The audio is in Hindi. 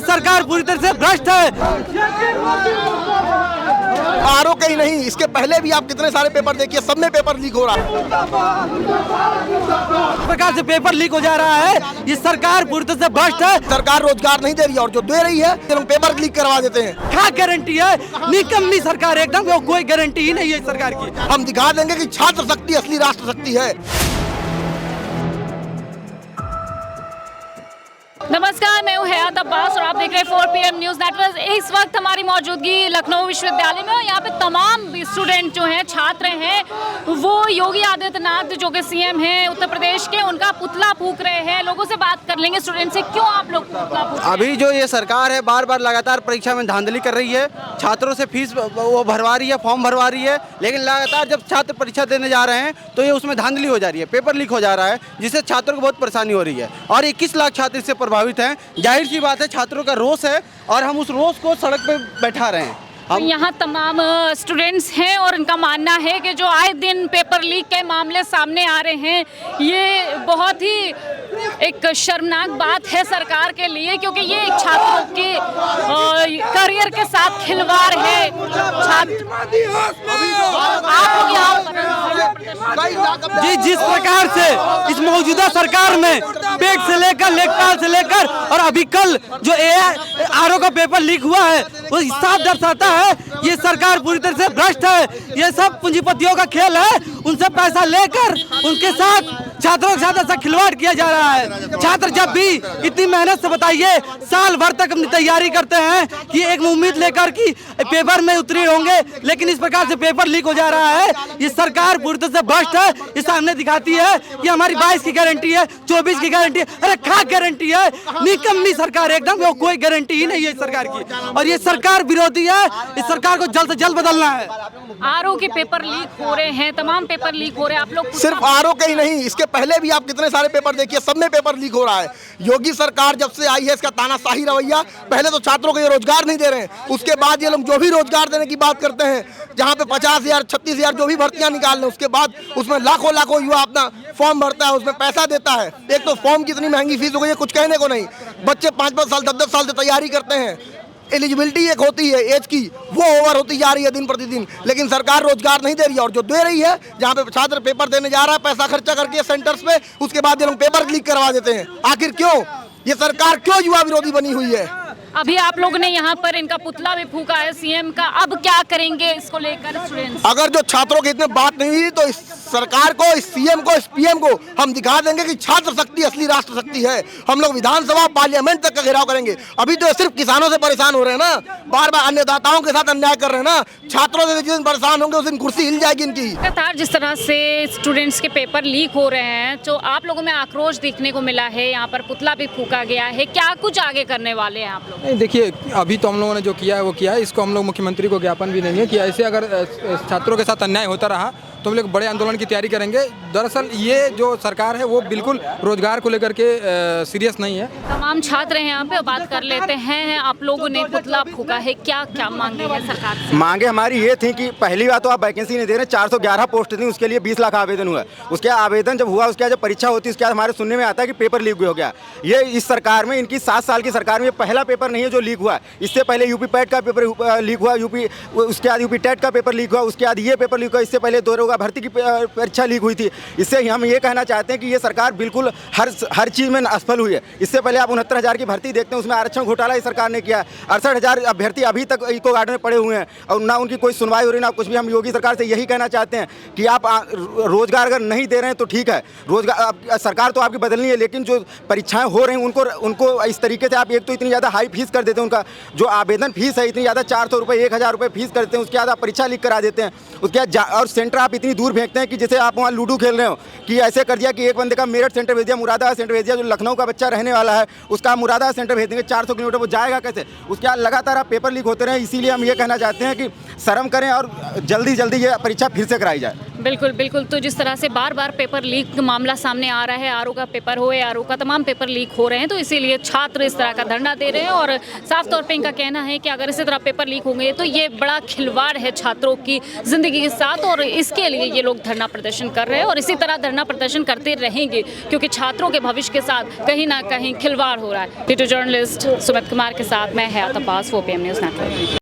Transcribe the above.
ये सरकार पूरी तरह से भ्रष्ट है। आरओ के ही नहीं, इसके पहले भी आप कितने सारे पेपर देखिए, सब में पेपर लीक हो रहा है। इस प्रकार से पेपर लीक हो जा रहा है, ये सरकार पूरी तरह से भ्रष्ट है। सरकार रोजगार नहीं दे रही है और जो दे रही है तो पेपर लीक करवा देते हैं। क्या गारंटी है? निकम्मी सरकार एकदम, वो कोई गारंटी ही नहीं है सरकार की। हम दिखा देंगे कि छात्र शक्ति असली राष्ट्र शक्ति है। नमस्कार, मैं हूँ हयात अब्बास और आप देख रहे हैं 4 PM न्यूज़ नेटवर्क। इस वक्त हमारी मौजूदगी लखनऊ विश्वविद्यालय में और यहाँ पे तमाम स्टूडेंट जो हैं, छात्र हैं, वो योगी आदित्यनाथ जो कि सीएम हैं उत्तर प्रदेश के, उनका पुतला फूंक रहे हैं। लोगों से बात कर लेंगे स्टूडेंट से, क्यों आप लोग पुतला फूंक रहे हैं? अभी जो ये सरकार है बार बार लगातार परीक्षा में धांधली कर रही है, छात्रों से फीस वो भरवा रही है, फॉर्म भरवा रही है, लेकिन लगातार जब छात्र परीक्षा देने जा रहे हैं तो ये उसमें धांधली हो जा रही है, पेपर लीक हो जा रहा है, जिससे छात्रों को बहुत परेशानी हो रही है और 21 लाख छात्र इससे प्रभावित हैं। जाहिर सी बात है, छात्रों का रोष है और हम उस रोष को सड़क पे बैठा रहे हैं। तो यहाँ तमाम स्टूडेंट्स हैं और इनका मानना है कि जो आए दिन पेपर लीक के मामले सामने आ रहे हैं, ये बहुत ही एक शर्मनाक बात है सरकार के लिए, क्योंकि ये छात्रों के करियर के साथ खिलवाड़ है। जी, जिस प्रकार से इस मौजूदा सरकार में पेट से लेकर लेखपाल से लेकर और अभी कल जो आरओ का पेपर लीक हुआ है, वो साफ दर्शाता है ये सरकार पूरी तरह से भ्रष्ट है। ये सब पूंजीपतियों का खेल है, उनसे पैसा लेकर उनके साथ छात्रों के साथ ऐसा खिलवाड़ किया जा रहा है। छात्र जब भी इतनी मेहनत से, बताइए, साल भर तक अपनी तैयारी करते हैं कि एक उम्मीद लेकर कि पेपर में उत्तीर्ण होंगे, लेकिन इस प्रकार से पेपर लीक हो जा रहा है। ये सरकार पूरी तरह से भ्रष्ट है। ये सामने दिखाती है कि हमारी 22 की गारंटी है, 24 की गारंटी है। अरे क्या गारंटी है? निकम्मी सरकार एकदम, वो कोई गारंटी ही नहीं है सरकार की और ये सरकार विरोधी है। इस सरकार को जल्द से जल्द बदलना है। आरओ के पेपर लीक हो रहे हैं, तमाम पेपर लीक हो रहे हैं। आप लोग सिर्फ आरओ के ही नहीं, इसके पहले भी आप कितने सारे पेपर देखिए, सब में पेपर लीक हो रहा है। योगी सरकार जब से आई है, इसका तानाशाही रवैया, पहले तो छात्रों को ये रोजगार नहीं दे रहे हैं, उसके बाद ये लोग जो भी रोजगार देने की बात करते हैं, जहाँ पे 50,000 36,000 जो भी भर्तियां निकाल रहे हैं, उसके बाद उसमें लाखों लाखों युवा अपना फॉर्म भरता है, उसमें पैसा देता है। एक तो फॉर्म की इतनी महंगी फीस हो गई है, कुछ कहने को नहीं। बच्चे 5-5 साल 10-10 साल से तैयारी करते हैं। एलिजिबिलिटी एक होती है एज की, वो ओवर होती जा रही है दिन प्रतिदिन, लेकिन सरकार रोजगार नहीं दे रही है और जो दे रही है, जहाँ पे छात्र पेपर देने जा रहा है पैसा खर्चा करके सेंटर्स पे, उसके बाद ये लोग पेपर लीक करवा देते हैं। आखिर क्यों? ये सरकार क्यों युवा विरोधी बनी हुई है? अभी आप लोगों ने यहाँ पर इनका पुतला भी फूंका है सीएम का, अब क्या करेंगे इसको लेकर स्टूडेंट्स? अगर जो छात्रों की इतने बात नहीं हुई तो इस सरकार को, इस सीएम को, इस पीएम को हम दिखा देंगे कि छात्र शक्ति असली राष्ट्र शक्ति है। हम लोग विधानसभा पार्लियामेंट तक का घेराव करेंगे। अभी तो सिर्फ किसानों से परेशान हो रहे हैं ना, बार बार अन्नदाताओं के साथ अन्याय कर रहे हैं ना। छात्रों से जिस दिन परेशान होंगे उस दिन कुर्सी हिल जाएगी इनकी। लगातार जिस तरह से स्टूडेंट्स के पेपर लीक हो रहे हैं, तो आप लोगों में आक्रोश देखने को मिला है, यहाँ पर पुतला भी फूंका गया है, क्या कुछ आगे करने वाले हैं आप लोग? नहीं, देखिए, अभी तो हम लोगों ने जो किया है वो किया है। इसको हम लोग मुख्यमंत्री को ज्ञापन भी देंगे कि ऐसे अगर छात्रों के साथ अन्याय होता रहा तो हम लोग बड़े आंदोलन की तैयारी करेंगे। दरअसल ये जो सरकार है वो बिल्कुल रोजगार को लेकर के सीरियस नहीं है। तमाम छात्र हैं यहाँ पे, बात कर लेते हैं। आप लोगों ने पुतला फूंका है, क्या क्या मांगे हैं सरकार से? मांगे हमारी ये थी कि पहली बात तो आप वैकेंसी नहीं दे रहे, 411 पोस्ट थी, उसके लिए 20 लाख आवेदन हुआ। उसके आवेदन जब हुआ, उसके बाद जब परीक्षा होती है, उसके बाद हमारे सुनने में आता है कि पेपर लीक हो गया। ये इस सरकार में, इनकी 7 साल की सरकार में ये पहला पेपर नहीं है जो लीक हुआ। इससे पहले यूपी पैट का पेपर लीक हुआ, उसके बाद यूपी टेट का पेपर लीक हुआ, उसके बाद ये पेपर लीक हुआ। इससे पहले दरोगा भर्ती की परीक्षा लीक हुई थी। इससे हम ये कहना चाहते हैं कि ये सरकार बिल्कुल हर चीज़ में असफल हुई है। इससे पहले आप 69,000 की भर्ती देखते हैं, उसमें आरक्षण घोटाला इस सरकार ने किया। 68,000 अभ्यर्थी अभी तक इको गार्डन में पड़े हुए हैं और ना उनकी कोई सुनवाई हो रही, ना कुछ भी। हम योगी सरकार से यही कहना चाहते हैं कि आप रोजगार अगर नहीं दे रहे हैं तो ठीक है, रोजगार सरकार तो आपकी बदलनी है, लेकिन जो परीक्षाएं हो रही हैं उनको इस तरीके से आप एक तो इतनी ज़्यादा हाई फीस कर देते हैं, उनका जो आवेदन फीस है इतनी ज़्यादा 400 रुपये 1,000 रुपये फीस करते हैं, उसके बाद आप परीक्षा लीक करा देते हैं। उसके बाद और सेंटर आप इतनी दूर भेजते हैं कि जैसे आप वहाँ लूडो खेल रहे हो, कि ऐसे कर दिया कि एक बंदे का मेरठ सेंटर भेज दिया, मुरादाबाद सेंटर भेज दिया, जो लखनऊ का बच्चा रहने वाला है उसका मुरादाबाद सेंटर भेज देंगे, 400 किलोमीटर, वो जाएगा कैसे? उसके बाद लगातार आप पेपर लीक होते रहे। इसीलिए हम ये कहना चाहते हैं कि शर्म करें और जल्दी जल्दी ये परीक्षा फिर से कराई जाए। बिल्कुल बिल्कुल। तो जिस तरह से बार बार पेपर लीक मामला सामने आ रहा है, आरओ का पेपर हो या आरओ का, तमाम पेपर लीक हो रहे हैं, तो इसीलिए छात्र इस तरह का धरना दे रहे हैं और साफ तौर पे इनका कहना है कि अगर इसी तरह पेपर लीक होंगे तो ये बड़ा खिलवाड़ है छात्रों की ज़िंदगी के साथ और इसके लिए ये लोग धरना प्रदर्शन कर रहे हैं और इसी तरह धरना प्रदर्शन करते रहेंगे, क्योंकि छात्रों के भविष्य के साथ कहीं ना कहीं खिलवाड़ हो रहा है। वीडियो जर्नलिस्ट सुमित कुमार के साथ मैं हयात अब्बास, 4PM न्यूज़ नेटवर्क।